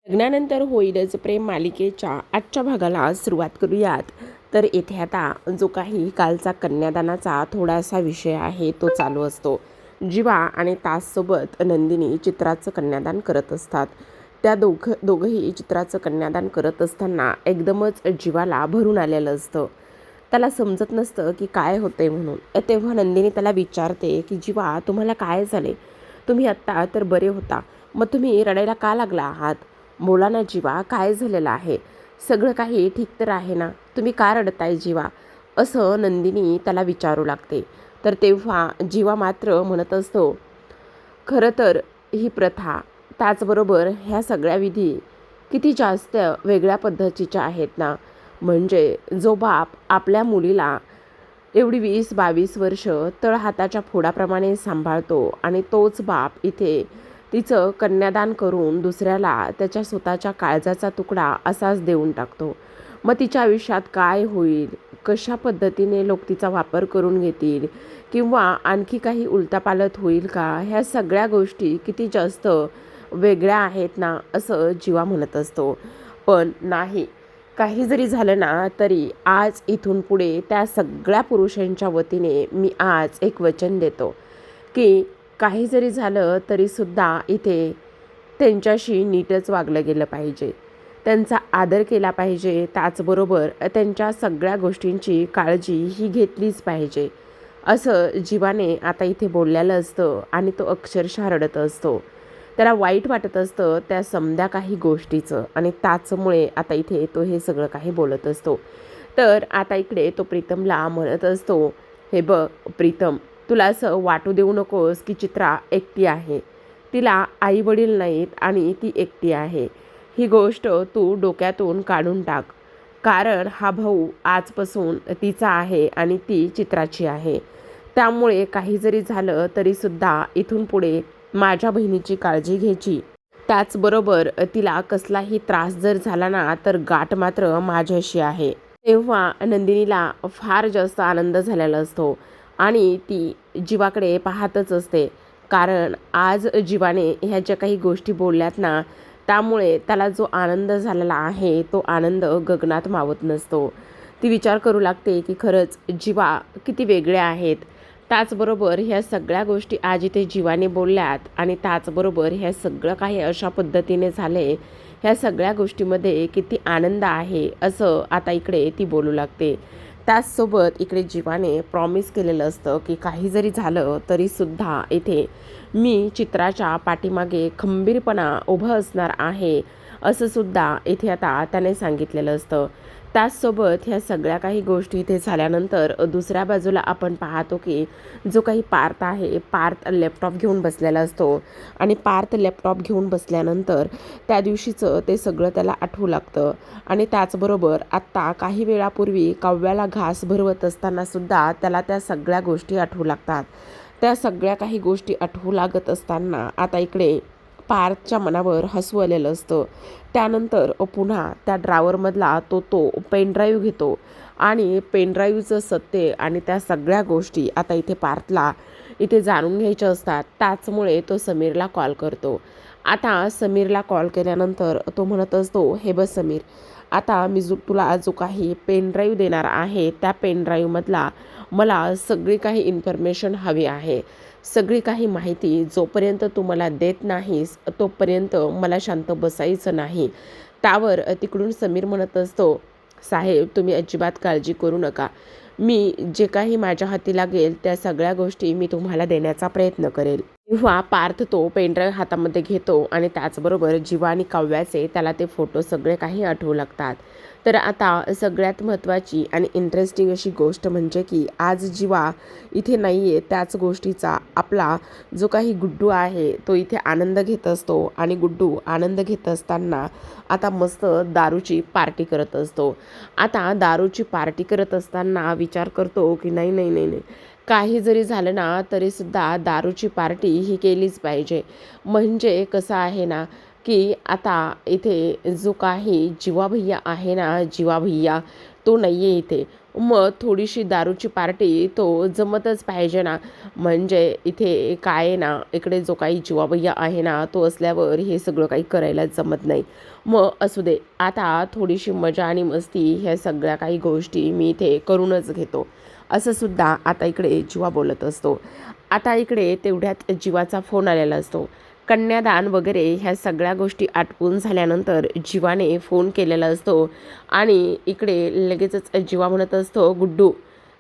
लग्नानंतर होईलच प्रेम मालिकेच्या आजच्या भागाला सुरुवात करूयात. तर इथे आता जो काही कालचा कन्यादानाचा थोडासा विषय आहे तो चालू असतो. जीवा आणि ताससोबत नंदिनी चित्राचं कन्यादान करत असतात. त्या दोघंही चित्राचं कन्यादान करत असताना एकदमच जीवाला भरून आलेलं असतं. त्याला समजत नसतं की काय होतंय म्हणून. तेव्हा नंदिनी त्याला विचारते की जीवा, तुम्हाला काय झाले? तुम्ही आत्ता तर बरे होता, मग तुम्ही रडायला का लागला आहात? बोला ना जीवा, काय झालेलं आहे? सगळं काही ठीक तर आहे ना? तुम्ही का रडताय जीवा? असं नंदिनी त्याला विचारू लागते. तर तेव्हा जीवा मात्र म्हणत असतो, खरं तर ही प्रथा, त्याचबरोबर ह्या सगळ्या विधी किती जास्त वेगळ्या पद्धतीच्या आहेत ना. म्हणजे जो बाप आपल्या मुलीला एवढी 20-22 वर्ष तळहाताच्या फोडाप्रमाणे सांभाळतो आणि तोच बाप इथे तिचं कन्यादान करून दुसऱ्याला त्याच्या स्वतःच्या काळजाचा तुकडा असाच देऊन टाकतो. मग तिच्या आयुष्यात काय होईल? कशा पद्धतीने लोक तिचा वापर करून घेतील किंवा आणखी काही उलटापालट होईल का? ह्या सगळ्या गोष्टी किती जास्त वेगळ्या आहेत ना, असं जीवा म्हणत असतो. पण नाही, काही जरी झालं ना तरी आज इथून पुढे त्या सगळ्या पुरुषांच्या वतीने मी आज एक वचन देतो की काही जरी झालं तरीसुद्धा इथे त्यांच्याशी नीटच वागलं गेलं पाहिजे, त्यांचा आदर केला पाहिजे, त्याचबरोबर त्यांच्या सगळ्या गोष्टींची काळजी ही घेतलीच पाहिजे, असं जीवाने आता इथे बोललेलं असतं. आणि तो अक्षरशः रडत असतो. त्याला वाईट वाटत असतं त्या समध्या काही गोष्टीचं आणि त्याचमुळे आता इथे तो हे सगळं काही बोलत असतो. तर आता इकडे तो प्रीतमला म्हणत असतो, हे बघ प्रीतम, तुला असं वाटू देऊ नकोस की चित्रा एकटी आहे. तिला आई वडील नाहीत आणि ती एकटी आहे. ही गोष्ट तू डोक्यातून काढून टाक. कारण हा भाऊ आजपासून तिचा आहे आणि ती चित्राची आहे. त्यामुळे काही जरी झालं तरीसुद्धा इथून पुढे माझ्या बहिणीची काळजी घ्यायची. त्याचबरोबर तिला कसलाही त्रास जर झाला ना तर गाठ मात्र माझ्याशी आहे. तेव्हा नंदिनीला फार जास्त आनंद झालेला असतो आणि ती जीवाकडे पाहतच असते. कारण आज जीवाने ह्या ज्या काही गोष्टी बोलल्यात ना, त्यामुळे त्याला जो आनंद झालेला आहे तो आनंद गगनात मावत नसतो. ती विचार करू लागते की खरंच जीवा किती वेगळ्या आहेत. त्याचबरोबर ह्या सगळ्या गोष्टी आज इथे जीवाने बोलल्यात आणि त्याचबरोबर ह्या सगळं काही अशा पद्धतीने झाले, ह्या सगळ्या गोष्टीमध्ये किती आनंद आहे असं आता इकडे ती बोलू लागते. त्याचसोबत इकडे जीवाने प्रॉमिस केलेलं असतं की काही जरी झालं तरीसुद्धा इथे मी चित्राच्या पाठीमागे खंबीरपणा उभं असणार आहे, असं सुद्धा इथे आता त्याने सांगितलेलं असतं. त्याचसोबत ह्या सगळ्या काही गोष्टी इथे झाल्यानंतर दुसऱ्या बाजूला आपण पाहतो की जो काही पार्थ आहे, पार्थ लॅपटॉप घेऊन बसलेला असतो आणि पार्थ लॅपटॉप घेऊन बसल्यानंतर त्या दिवशीचं ते सगळं त्याला आठवू लागतं. आणि त्याचबरोबर आत्ता काही वेळापूर्वी काव्याला घास भरवत असतानासुद्धा त्याला त्या सगळ्या गोष्टी आठवू लागतात. त्या सगळ्या काही गोष्टी आठवू लागत असताना आता इकडे पार्थच्या मनावर हसू आलेलं असतं. त्यानंतर पुन्हा त्या ड्रावरमधला तो पेनड्राईव्ह घेतो आणि पेनड्राईव्हचं सत्य आणि त्या सगळ्या गोष्टी आता इथे पार्थला इथे जाणून घ्यायच्या असतात. त्याचमुळे तो समीरला कॉल करतो. आता समीरला कॉल केल्यानंतर तो म्हणत असतो, हे बस समीर, आता मी तुला जो काही पेनड्राईव्ह देणार आहे त्या पेनड्राईव्हमधला मला सगळी काही इन्फॉर्मेशन हवी आहे. सगळी काही माहिती जोपर्यंत तू मला देत नाहीस तोपर्यंत मला शांत बसायचं नाही. त्यावर तिकडून समीर म्हणत असतो, साहेब तुम्ही अजिबात काळजी करू नका. मी जे काही माझ्या हाती लागेल त्या सगळ्या गोष्टी मी तुम्हाला देण्याचा प्रयत्न करेल. तेव्हा पार्थ तो पेनड्राईव्ह हातामध्ये घेतो आणि त्याचबरोबर जीवा आणि काव्याचे त्याला ते फोटो सगळे काही आठवू लागतात. तर आता सगळ्यात महत्त्वाची आणि इंटरेस्टिंग अशी गोष्ट म्हणजे की आज जीवा इथे नाही आहे, त्याच गोष्टीचा आपला जो काही गुड्डू आहे तो इथे आनंद घेत असतो. आणि गुड्डू आनंद घेत असताना आता मस्त दारूची पार्टी करत असतो. आता दारूची पार्टी करत असताना विचार करतो की नाही नाही नाही नाही, काही जरी झालं ना तरीसुद्धा दारूची पार्टी ही केलीच पाहिजे. म्हणजे कसं आहे ना की आता इथे जो काही जीवा भैया आहे ना, जीवा भैया तो नाही आहे इथे. मग थोडीशी दारूची पार्टी तो जमतच पाहिजे ना. म्हणजे इथे काय आहे ना, इकडे जो काही जीवाभैया आहे ना तो असल्यावर हे सगळं काही करायला जमत नाही. मग असू दे, आता थोडीशी मजा आणि मस्ती ह्या सगळ्या काही गोष्टी मी इथे करूनच घेतो, असं सुद्धा आता इकडे जीवा बोलत असतो. आता इकडे तेवढ्यात जीवाचा फोन आलेला असतो. कन्यादान वगैरे ह्या सगळ्या गोष्टी आटपून झाल्यानंतर जीवाने फोन केलेला असतो आणि इकडे लगेचच जीवा म्हणत असतो, गुड्डू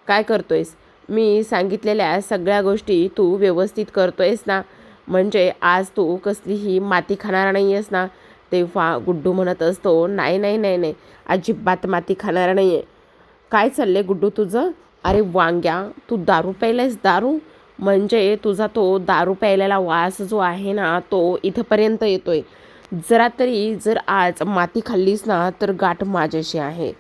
काय करतोयस? मी सांगितलेल्या सगळ्या गोष्टी तू व्यवस्थित करतोयस ना? म्हणजे आज तू कसलीही माती खाणार नाही आहेस ना? तेव्हा गुड्डू म्हणत असतो, नाही नाही नाही नाही, अजिबात माती खाणार नाही आहे. काय चाललंय गुड्डू तुझं? अरे वांग्या, तू दारू प्यायलायस? दारू म्हणजे तुझा तो दारू प्यायलेला वास जो आहे ना तो इथंपर्यंत येतोय. जरा तरी जर आज माती खाल्लीस ना तर गाठ माझ्याशी आहे.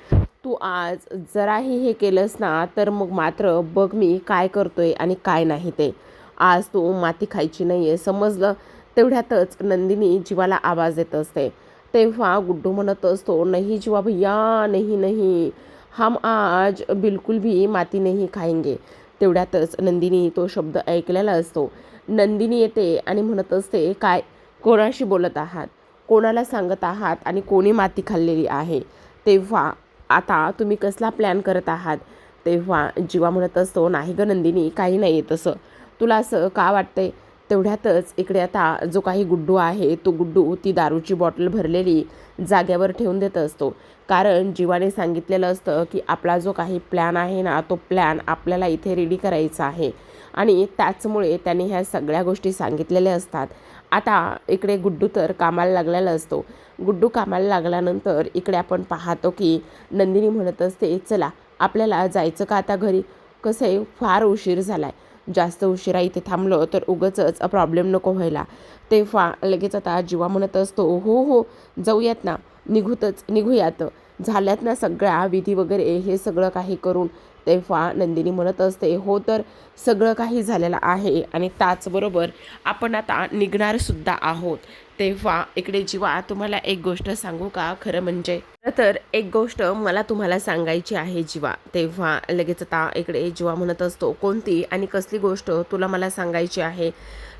तू आज जराही हे केलंस ना तर मग मात्र बघ मी काय करतोय आणि काय नाही ते. आज तू माती खायची नाही आहे, समजलं? तेवढ्यातच नंदिनी जीवाला आवाज देत असते. तेव्हा गुड्डू म्हणत असतो, नहीं जीवा भैया, नहीं नहीं, हम आज बिलकुल भी माती नहीं खाएंगे. तेवढ्यातच नंदिनी तो शब्द ऐकलेला असतो. नंदिनी येते आणि म्हणत असते, काय कोणाशी बोलत आहात? कोणाला सांगत आहात आणि कोणी माती खाल्लेली आहे? तेव्हा आता तुम्ही कसला प्लॅन करत आहात? तेव्हा जीवा म्हणत असतो, नाही ग नंदिनी, काही नाही तसं. तुला असं का वाटतंय? तेवढ्यातच इकडे आता जो काही गुड्डू आहे तो गुड्डू ती दारूची बॉटल भरलेली जाग्यावर ठेवून देत असतो. कारण जीवाने सांगितलेलं असतं की आपला जो काही प्लॅन आहे ना तो प्लॅन आपल्याला इथे रेडी करायचा आहे आणि त्याचमुळे त्याने ह्या सगळ्या गोष्टी सांगितलेल्या असतात. आता इकडे गुड्डू तर कामाला लागलेला असतो. गुड्डू कामाला लागल्यानंतर इकडे आपण पाहतो की नंदिनी म्हणत असते, चला आपल्याला जायचं का आता घरी? कसं आहे, फार उशीर झाला आहे. जास्त उशिरा इथे थांबलो तर उगाचच प्रॉब्लेम नको व्हायला. तेव्हा लगेच आता जीवा म्हणत असतो, हो हो जाऊयात ना, निघूयात. झाल्यात ना सगळ्या विधी वगैरे हे सगळं काही करून. तेव्हा नंदिनी म्हणत असते, हो तर सगळं काही झालेलं आहे आणि त्याचबरोबर आपण आता निघणारसुद्धा आहोत. तेव्हा इकडे जीवा, तुम्हाला एक गोष्ट सांगू का? खरं म्हणजे तर एक गोष्ट मला तुम्हाला सांगायची आहे जीवा. तेव्हा लगेच आता इकडे जीवा म्हणत असतो, कोणती आणि कसली गोष्ट तुला मला सांगायची आहे?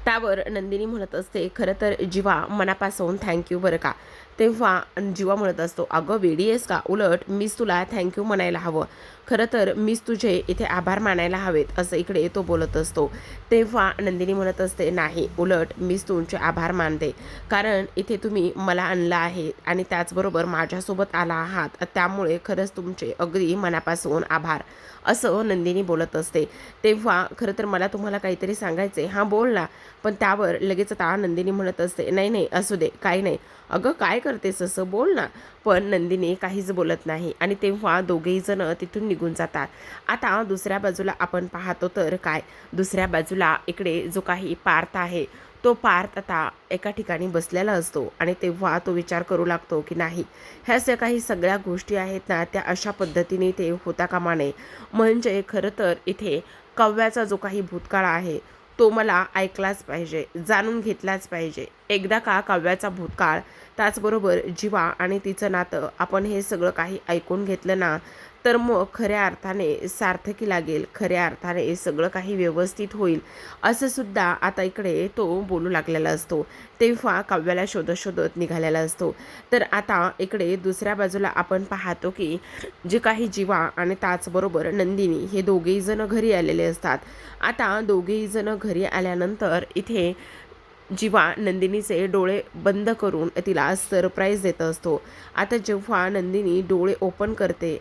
त्यावर नंदिनी म्हणत असते, खरं तर जीवा मनापासून थँक्यू बरं का. तेव्हा जीवा म्हणत असतो, अगं वेडी आहेस का? उलट मीच तुला थँक्यू म्हणायला हवं. खरं तर मीच तुझे इथे आभार मानायला हवेत, असं इकडे तो बोलत असतो. तेव्हा नंदिनी म्हणत असते, नाही उलट मीच तुमचे आभार मानते. कारण इथे तुम्ही मला आणलं आहे आणि त्याचबरोबर माझ्यासोबत आला आहात, त्यामुळे खरंच तुमचे अगदी मनापासून आभार, असं नंदिनी बोलत असते. तेव्हा खरं तर मला तुम्हाला काहीतरी सांगायचं आहे. हां बोल ना. पण त्यावर लगेच आता नंदिनी म्हणत असते, नाही नाही असू दे, काही नाही. अगं काय करतेस असं, बोल ना. पण नंदिनी काहीच बोलत नाही आणि तेव्हा दोघेही जण तिथून निघून जातात. आता दुसऱ्या बाजूला आपण पाहतो तर काय, दुसऱ्या बाजूला इकडे जो काही पार्थ आहे तो पार्थ आता एका ठिकाणी बसलेला असतो आणि तेव्हा तो विचार करू लागतो की नाही, ह्या ज्या काही सगळ्या गोष्टी आहेत ना त्या अशा पद्धतीने ते होता कामा नये. म्हणजे खरं तर इथे कव्याचा जो काही भूतकाळ आहे तो मला ऐकलाच पाहिजे, जाणून घेतलाच पाहिजे. एकदा का काव्याचा भूतकाळ, त्याचबरोबर जीवा आणि तिचं नातं आपण हे सगळं काही ऐकून घेतलं ना तर मग खऱ्या अर्थाने सार्थकी लागेल, खऱ्या अर्थाने सगळं काही व्यवस्थित होईल, असं सुद्धा आता इकडे तो बोलू लागलेला असतो. तेव्हा काव्याला शोधत शोधत निघालेला असतो. तर आता इकडे दुसऱ्या बाजूला आपण पाहतो की जे काही जीवा आणि त्याचबरोबर नंदिनी हे दोघेही जण घरी आलेले असतात. आता दोघेही जण घरी आल्यानंतर इथे जीवा नंदिनीचे डोळे बंद करून तिला सरप्राईज देत असतो. आता जेव्हा नंदिनी डोळे ओपन करते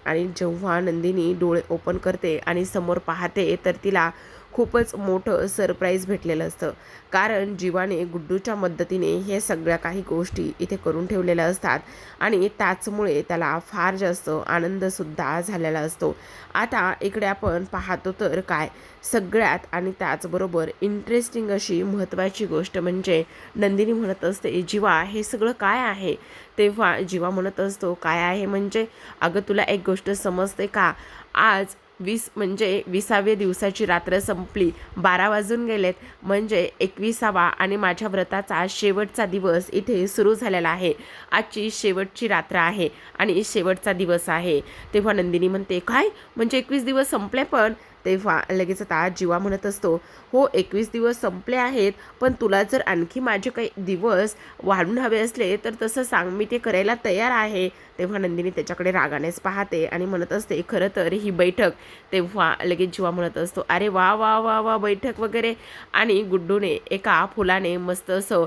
आणि समोर पाहते तर तिला खूपच मोठं सरप्राईज भेटलेलं असतं. कारण जीवाने गुड्डूच्या मदतीने हे सगळ्या काही गोष्टी इथे करून ठेवलेल्या असतात आणि त्याचमुळे त्याला फार जास्त आनंदसुद्धा झालेला असतो. आता इकडे आपण पाहतो तर काय, सगळ्यात आणि त्याचबरोबर इंटरेस्टिंग अशी महत्त्वाची गोष्ट म्हणजे नंदिनी म्हणत असते, जीवा हे सगळं काय आहे? तेव्हा जीवा म्हणत असतो, काय आहे म्हणजे? अगं तुला एक गोष्ट समजते का? आज 20 म्हणजे 20व्या दिवसाची रात्र संपली, 12 वाजून गेलेत, म्हणजे 21वा आणि माझ्या व्रताचा शेवटचा दिवस इथे सुरू झालेला आहे. आजची शेवटची रात्र आहे आणि शेवटचा दिवस आहे. तेव्हा नंदिनी म्हणते, काय म्हणजे 21 दिवस संपले पण? तेव्हा लगेच आता जीवा म्हणत असतो, हो 21 दिवस संपले आहेत, पण तुला जर आणखी माझे काही दिवस वाढून हवे असले तर तसं सांग, मी ते करायला तयार आहे. तेव्हा नंदिनी त्याच्याकडे रागानेच पाहते आणि म्हणत असते, खरं तर ही बैठक. तेव्हा लगेच जीवा म्हणत असतो, अरे वा वा वा वा बैठक वगैरे. आणि गुड्डूने एका फुलाने मस्त असं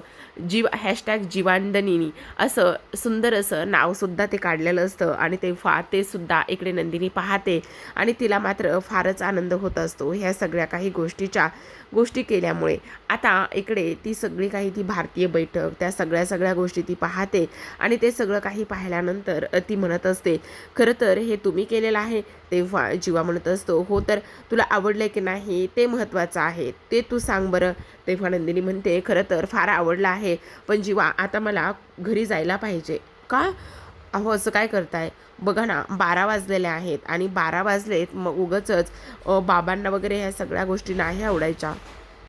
जीवांदनिनी असं सुंदर असं नावसुद्धा ते काढलेलं असतं. आणि तेव्हा ते सुद्धा इकडे नंदिनी पाहते आणि तिला मात्र फारच आनंद होत असतो ह्या सगळ्या काही गोष्टी केल्यामुळे. आता इकडे ती सगळी काही ती भारतीय बैठक, त्या सगळ्या गोष्टी ती पाहते आणि ते सगळं काही पाहिल्यानंतर ती म्हणत असते, खरं तर हे तुम्ही केलेलं आहे. तेव्हा जीवा म्हणत असतो, हो तर तुला आवडलं की नाही ते महत्त्वाचं आहे, ते तू सांग बरं. तेव्हा नंदिनी म्हणते, खरं तर फार आवडलं आहे, पण जीवा आता मला घरी जायला पाहिजे. का? अहो असं काय करताय? बघा ना 12 वाजलेले आहेत आणि 12 वाजलेत, मग उगाचच बाबांना वगैरे ह्या सगळ्या गोष्टी नाही आवडायच्या.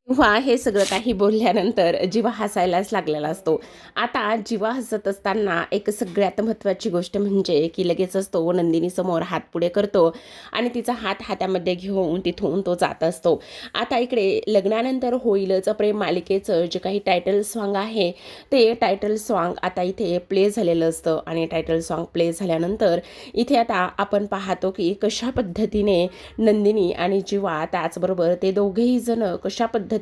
तेव्हा हे सगळं काही बोलल्यानंतर जीवा हसायलाच लागलेला असतो. आता जीवा हसत असताना एक सगळ्यात महत्त्वाची गोष्ट म्हणजे की लगेचच तो नंदिनीसमोर हात पुढे करतो आणि तिचा हात हातामध्ये घेऊन तिथून तो जात असतो. आता इकडे लग्नानंतर होईलच प्रेम मालिकेचं जे काही टायटल सॉन्ग आहे ते टायटल सॉन्ग आता इथे प्ले झालेलं असतं. आणि टायटल सॉन्ग प्ले झाल्यानंतर इथे आता आपण पाहतो की कशा पद्धतीने नंदिनी आणि जीवा, त्याचबरोबर ते दोघेही जण कशा पद्धतीने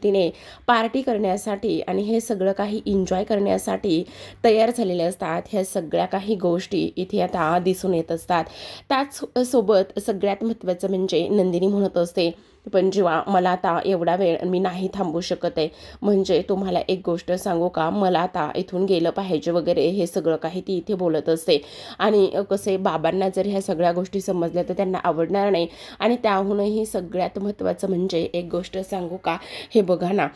पार्टी करण्यासाठी आणि हे सगळं काही एन्जॉय करण्यासाठी तयार झालेले असतात. ह्या सगळ्या काही गोष्टी इथे आता दिसून येत असतात. त्याच सोबत सगळ्यात महत्त्वाचं म्हणजे नंदिनी म्हणत असते, पण जेव्हा मला आता एवढा वेळ मी नाही थांबू शकत आहे, म्हणजे तुम्हाला एक गोष्ट सांगू का, मला आता इथून गेलं पाहिजे वगैरे हे सगळं काही ती इथे बोलत असते. आणि कसे बाबांना जर ह्या सगळ्या गोष्टी समजल्या तर त्यांना आवडणार नाही. आणि त्याहूनही सगळ्यात महत्त्वाचं म्हणजे एक गोष्ट सांगू का, हे बघा ना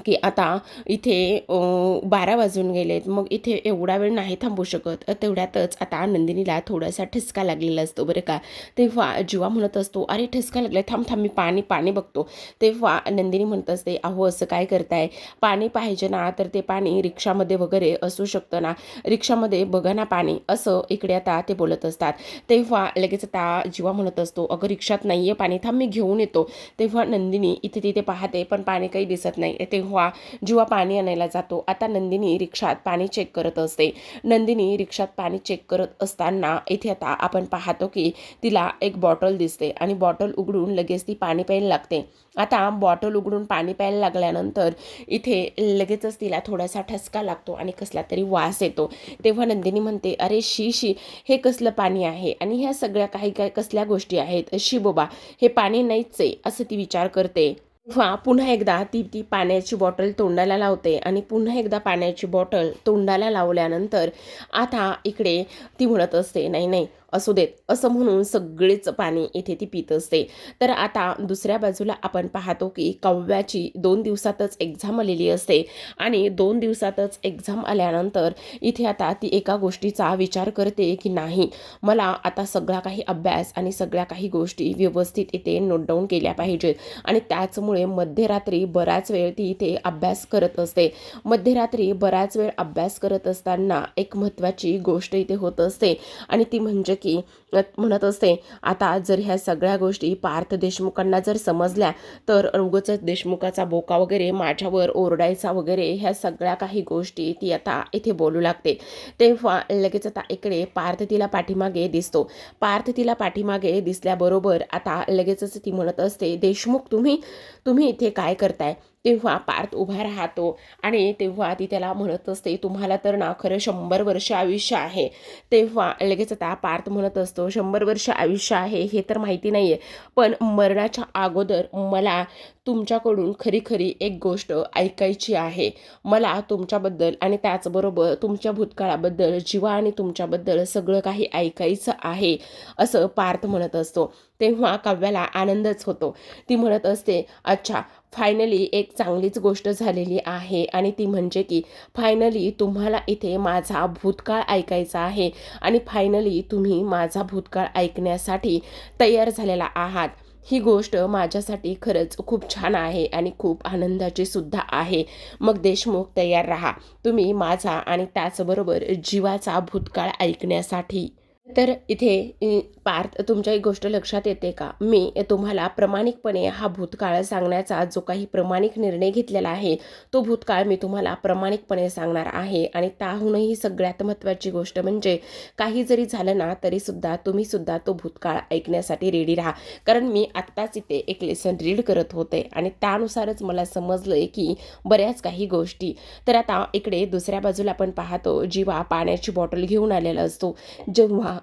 की आता इथे 12 वाजून गेलेत, मग इथे एवढा वेळ नाही थांबू शकत. तेवढ्यातच आता नंदिनीला थोडासा ठसका लागलेला असतो बरं का. तेव्हा जीवा म्हणत असतो, अरे ठसका लागलाय, थांब थांब मी पाणी बघतो. तेव्हा नंदिनी म्हणत असते, अहो असं काय करताय, पाणी पाहिजे ना तर ते पाणी रिक्षामध्ये वगैरे असू शकतं ना, रिक्षामध्ये बघा ना पाणी, असं इकडे आता ते बोलत असतात. तेव्हा लगेच आता जीवा म्हणत असतो, अगं रिक्षात नाही आहे पाणी, थांब मी घेऊन येतो. तेव्हा नंदिनी इथे तिथे पाहते पण पाणी काही दिसत नाही. तेव्हा जीवा पाणी आणायला जातो. आता नंदिनी रिक्षात पाणी चेक करत असते. नंदिनी रिक्षात पाणी चेक करत असताना इथे आता आपण पाहतो की तिला एक बॉटल दिसते आणि बॉटल उघडून लगेच ती पाणी प्यायला लागते. आता बॉटल उघडून पाणी प्यायला लागल्यानंतर इथे लगेचच तिला थोडासा ठसका लागतो आणि कसला तरी वास येतो. तेव्हा नंदिनी म्हणते, अरे शी शी, हे कसलं पाणी आहे आणि ह्या सगळ्या काही काय कसल्या गोष्टी आहेत, शी बाबा हे पाणी नाहीच आहे, असं ती विचार करते. तेव्हा पुन्हा एकदा ती पाण्याची बॉटल तोंडाला लावते आणि पुन्हा एकदा पाण्याची बॉटल तोंडाला लावल्यानंतर आता इकडे ती म्हणत असते, नाही नाही असू देत, असं म्हणून सगळेच पाणी इथे ती पित असते. तर आता दुसऱ्या बाजूला आपण पाहतो की काव्याची 2 दिवसातच एक्झाम आलेली असते आणि 2 दिवसातच एक्झाम आल्यानंतर इथे आता ती एका गोष्टीचा विचार करते की नाही, मला आता सगळा काही अभ्यास आणि सगळ्या काही गोष्टी व्यवस्थित इथे नोट डाऊन केल्या पाहिजेत. आणि त्याचमुळे मध्यरात्री बराच वेळ ती इथे अभ्यास करत असते. मध्यरात्री बराच वेळ अभ्यास करत असताना एक महत्त्वाची गोष्ट इथे होत असते आणि ती म्हणजे की म्हणत असते, आता जर ह्या सगळ्या गोष्टी पार्थ देशमुखांना जर समजल्या तर उगाचच देशमुखाचा बोका वगैरे माझ्यावर ओरडायचा वगैरे, ह्या सगळ्या काही गोष्टी ती आता इथे बोलू लागते. तेव्हा लगेच आता इकडे पार्थ तिला पाठीमागे दिसतो. पार्थ तिला पाठीमागे दिसल्याबरोबर आता लगेचच ती म्हणत असते, देशमुख तुम्ही इथे काय करताय. तेव्हा पार्थ उभा राहतो आणि तेव्हा ती त्याला म्हणत असते, तुम्हाला तर ना खरं 100 वर्ष आयुष्य आहे. तेव्हा लगेच आता पार्थ म्हणत असतो, 100 वर्ष आयुष्य आहे हे तर माहिती नाही आहे, पण मरणाच्या अगोदर मला तुमच्याकडून खरी एक गोष्ट ऐकायची आहे. मला तुमच्याबद्दल आणि त्याचबरोबर तुमच्या भूतकाळाबद्दल, जीवा आणि तुमच्याबद्दल सगळं काही ऐकायचं आहे, असं पार्थ म्हणत असतो. तेव्हा काव्याला आनंदच होतो. ती म्हणत असते, अच्छा फायनली एक चांगलीच गोष्ट झालेली आहे आणि ती म्हणजे की फायनली तुम्हाला इथे माझा भूतकाळ ऐकायचा आहे आणि फायनली तुम्ही माझा भूतकाळ ऐकण्यासाठी तयार झालेला आहात. ही गोष्ट माझ्यासाठी खरंच खूप छान आहे आणि खूप आनंदाची सुद्धा आहे. मग देशमुख तयार राहा तुम्ही माझा आणि त्याचबरोबर जीवाचा भूतकाळ ऐकण्यासाठी. तर इथे पार्थ तुमच्या एक गोष्ट लक्षात येते का? मी तुम्हाला प्रामाणिकपणे हा भूतकाळ सांगण्याचा जो काही प्रामाणिक निर्णय घेतलेला आहे, तो भूतकाळ मी तुम्हाला प्रामाणिकपणे सांगणार आहे आणि त्याहूनही सगळ्यात महत्त्वाची गोष्ट म्हणजे काही जरी झालं ना, तरीसुद्धा तुम्हीसुद्धा तो भूतकाळ ऐकण्यासाठी रेडी राहा. कारण मी आत्ताच इथे एक लेसन रीड करत होते आणि त्यानुसारच मला समजलं की बऱ्याच काही गोष्टी. तर आता इकडे दुसऱ्या बाजूला आपण पाहतो, जीवा पाण्याची बॉटल घेऊन आलेला असतो.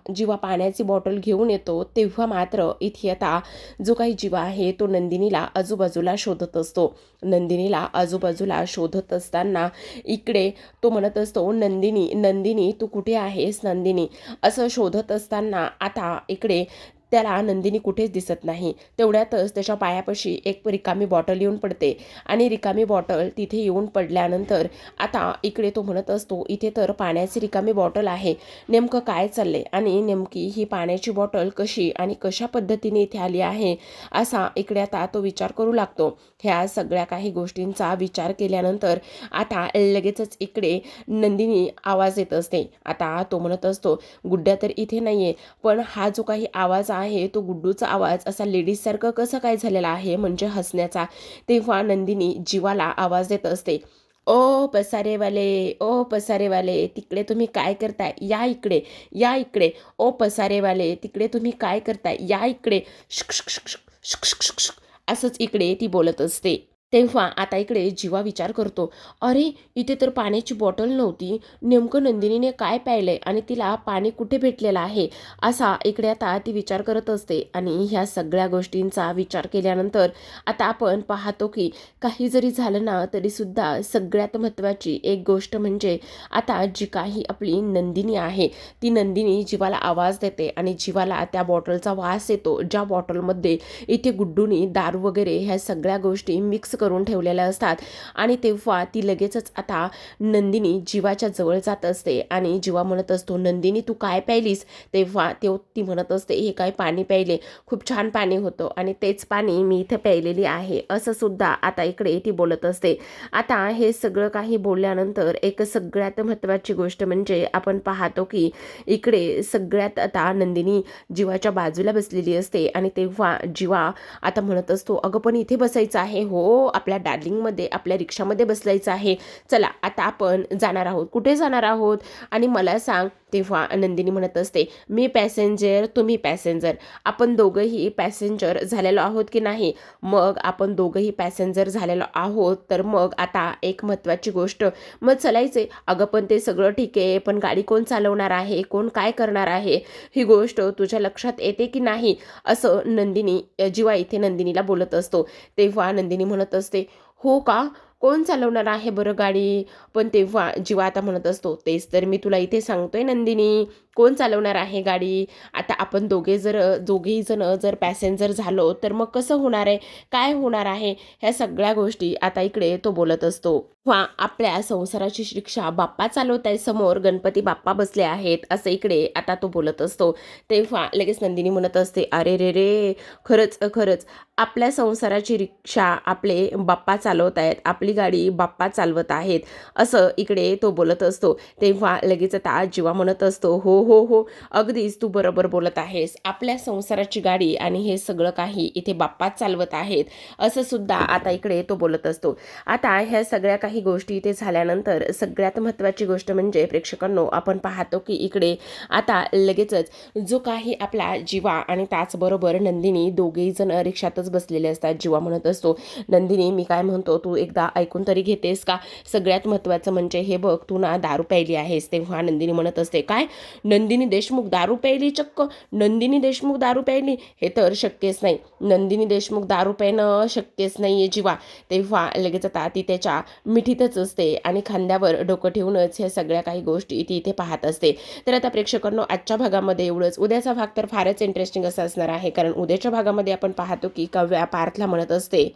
जेव्हा पाण्याची बॉटल घेऊन येतो तेव्हा मात्र इथे आता जो काही जीवा आहे तो नंदिनीला आजूबाजूला शोधत असतो. नंदिनीला आजूबाजूला शोधत असताना इकडे तो म्हणत असतो, नंदिनी नंदिनी तू कुठे आहेस नंदिनी, असं शोधत असताना आता इकडे त्याला नंदिनी कुठेच दिसत नाही. तेवढ्यातच त्याच्या पायापाशी एक रिकामी बॉटल येऊन पडते आणि रिकामी बॉटल तिथे येऊन पडल्यानंतर आता इकडे तो म्हणत असतो, इथे तर पाण्याची रिकामी बॉटल आहे, नेमकं काय चाललंय आणि नेमकी ही पाण्याची बॉटल कशी आणि कशा पद्धतीने इथे आली आहे, असा इकडे आता तो विचार करू लागतो. ह्या सगळ्या काही गोष्टींचा विचार केल्यानंतर आता लगेचच इकडे नंदिनी आवाज येत असते. आता तो म्हणत असतो, गुड्ड्या तर इथे नाहीये, पण हा जो काही आवाज आहे तो गुड्डूचा आवाज असा लेडीजसारखं कसं काय झालेला आहे, म्हणजे हसण्याचा. तेव्हा नंदिनी जीवाला आवाज देत असते, ओ पसारेवाले, ओ पसारेवाले, तिकडे तुम्ही काय करताय, या इकडे, या इकडे. ओ पसारेवाले, तिकडे तुम्ही काय करताय, या इकडे. शुक शुक शुक शुक शुक शुक शुक शुक. असंच इकडे ती बोलत असते. तेव्हा आता इकडे जीवा विचार करतो, अरे इथे तर पाण्याची बॉटल नव्हती, नेमकं नंदिनीने काय प्यायलंय आणि तिला पाणी कुठे भेटलेलं आहे, असा इकडे आता ती विचार करत असते. आणि ह्या सगळ्या गोष्टींचा विचार केल्यानंतर आता आपण पाहतो की काही जरी झालं ना तरीसुद्धा सगळ्यात महत्त्वाची एक गोष्ट म्हणजे आता जी काही आपली नंदिनी आहे ती नंदिनी जीवाला आवाज देते आणि जीवाला त्या बॉटलचा वास येतो, ज्या बॉटलमध्ये इथे गुड्डूनी दारू वगैरे ह्या सगळ्या गोष्टी मिक्स करून ठेवलेल्या असतात. आणि तेव्हा ती लगेचच आता नंदिनी जीवाच्या जवळ जात असते आणि जीवा म्हणत असतो, नंदिनी तू काय प्यायलीस. तेव्हा ती म्हणत असते, हे काय पाणी प्यायले, खूप छान पाणी होतं आणि तेच पाणी मी इथं प्यायलेली आहे, असं सुद्धा आता इकडे ती बोलत असते. आता हे सगळं काही बोलल्यानंतर एक सगळ्यात महत्त्वाची गोष्ट म्हणजे आपण पाहतो की इकडे सगळ्यात आता नंदिनी जीवाच्या बाजूला बसलेली असते आणि तेव्हा जीवा आता म्हणत असतो, अगं पण इथे बसायचं आहे, हो आपल्या डार्लिंगमध्ये आपल्या रिक्षामध्ये बसलायचं आहे, चला आता आपण जाणार आहोत. कुठे जाणार आहोत आणि मला सांग. तेव्हा नंदिनी म्हणत असते, मी पॅसेंजर तुम्ही पॅसेंजर, आपण दोघंही पॅसेंजर झालेलो आहोत की नाही. मग आपण दोघंही पॅसेंजर झालेलो आहोत तर मग आता एक महत्त्वाची गोष्ट, मग चलायचे. अगं पण ते सगळं ठीक आहे, पण गाडी कोण चालवणार आहे, कोण काय करणार आहे, ही गोष्ट तुझ्या लक्षात येते की नाही, असं नंदिनी जीवा इथे नंदिनीला बोलत असतो. तेव्हा नंदिनी म्हणत असते, हो का, कोण चालवणार आहे बरं गाडी. पण तेव्हा जीवा आता म्हणत असतो, तेच तर मी तुला इथे सांगतोय नंदिनी, कोण चालवणार आहे गाडी. आता आपण दोघेही जण जर पॅसेंजर झालो तर मग कसं होणार आहे, काय होणार आहे, ह्या सगळ्या गोष्टी आता इकडे तो बोलत असतो. वा आपल्या संसाराची शिक्षा बाप्पा चालवत आहे, समोर गणपती बाप्पा बसले आहेत, असं इकडे आता तो बोलत असतो. तेव्हा लगेच नंदिनी म्हणत असते, अरे रे रे, खरंच खरंच आपल्या संसाराची रिक्षा आपले बाप्पा चालवत आहेत, आपली गाडी बाप्पा चालवत आहेत, असं इकडे तो बोलत असतो. तेव्हा लगेच आता जीवा म्हणत असतो, हो हो हो, अगदीच तू बरोबर बोलत आहेस, आपल्या संसाराची गाडी आणि हे सगळं काही इथे बाप्पाच चालवत आहेत, असं सुद्धा आता इकडे तो बोलत असतो. आता ह्या सगळ्या काही गोष्टी इथे झाल्यानंतर सगळ्यात महत्त्वाची गोष्ट म्हणजे प्रेक्षकांनो, आपण पाहतो की इकडे आता लगेचच जो काही आपला जीवा आणि त्याचबरोबर नंदिनी दोघेही जण रिक्षातच बसलेले असतात. जीवा म्हणत असतो, नंदिनी मी काय म्हणतो तू एकदा ऐकून तरी घेतेस का, सगळ्यात महत्त्वाचं म्हणजे हे बघ, तू ना दारू प्यायली आहेस. तेव्हा नंदिनी म्हणत असते, काय नंदिनी देशमुख दारू प्यायली, चक्क नंदिनी देशमुख दारू प्यायली, हे तर शक्यच नाही, नंदिनी देशमुख दारू प्यायणं शक्यच नाही आहे जीवा. तेव्हा लगेच आता ती त्याच्या मिठीतच असते आणि खांद्यावर डोकं ठेवूनच ह्या सगळ्या काही गोष्टी ती इथे पाहत असते. तर आता प्रेक्षकांनो, आजच्या भागामध्ये एवढंच. उद्याचा भाग तर फारच इंटरेस्टिंग असा असणार आहे, कारण उद्याच्या भागामध्ये आपण पाहतो की काव्या पार्थला म्हणत असते,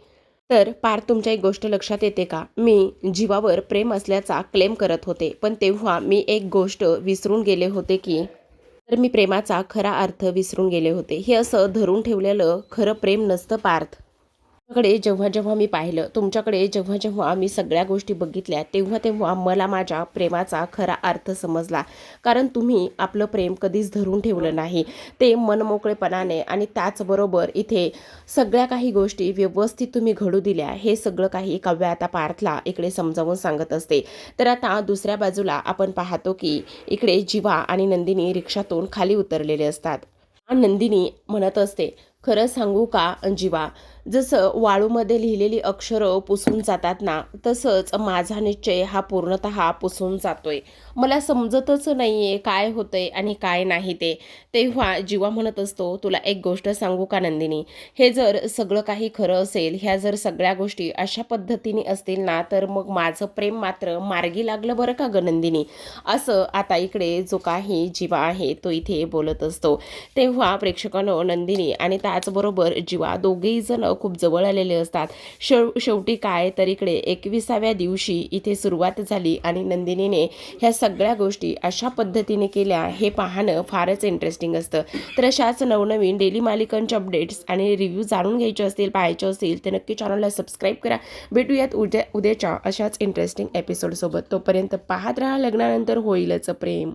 तर पार्थ तुमच्या एक गोष्ट लक्षात येते का? मी जीवावर प्रेम असल्याचा क्लेम करत होते, पण तेव्हा मी एक गोष्ट विसरून गेले होते की तर मी प्रेमाचा खरा अर्थ विसरून गेले होते. हे असं धरून ठेवलेलं खरं प्रेम नसतं पार्थ. तुमच्याकडे जेव्हा जेव्हा मी पाहिलं, तुमच्याकडे जेव्हा जेव्हा मी सगळ्या गोष्टी बघितल्या, तेव्हा तेव्हा मला माझ्या प्रेमाचा खरा अर्थ समजला. कारण तुम्ही आपलं प्रेम कधीच धरून ठेवलं नाही. ते मनमोकळेपणाने आणि त्याचबरोबर इथे सगळ्या काही गोष्टी व्यवस्थित तुम्ही घडू दिल्या. हे सगळं काही काव्य आता पार्थला इकडे समजावून सांगत असते. तर आता दुसऱ्या बाजूला आपण पाहतो की इकडे जीवा आणि नंदिनी रिक्षातून खाली उतरलेले असतात. नंदिनी म्हणत असते, खरं सांगू का जीवा, जसं वाळूमध्ये लिहिलेली अक्षरं पुसून जातात ना, तसंच माझा निश्चय हा पूर्णतः पुसून जातोय. मला समजतच नाहीये काय होतंय आणि काय नाही ते. तेव्हा जीवा म्हणत असतो, तुला एक गोष्ट सांगू का नंदिनी, हे जर सगळं काही खरं असेल, ह्या जर सगळ्या गोष्टी अशा पद्धतीने असतील ना, तर मग माझं प्रेम मात्र मार्गी लागलं बरं का गं नंदिनी. असं आता इकडे जो काही जीवा आहे तो इथे बोलत असतो. तेव्हा प्रेक्षकांनो, नंदिनी आणि त्याचबरोबर जीवा दोघेही जण खूप जवळ आलेले असतात. शेवटी काय तर इकडे 21व्या दिवशी इथे सुरुवात झाली आणि नंदिनीने ह्या सगळ्या गोष्टी अशा पद्धतीने केल्या, हे पाहणं फारच इंटरेस्टिंग असतं. तर अशाच नवनवीन डेली मालिकांचे अपडेट्स आणि रिव्ह्यू जाणून घ्यायचे असतील, पाहायचे असतील तर नक्की चॅनलला सबस्क्राईब करा. भेटूयात उद्याच्या अशाच इंटरेस्टिंग एपिसोडसोबत. तोपर्यंत पाहत राहा लग्नानंतर होईलच प्रेम.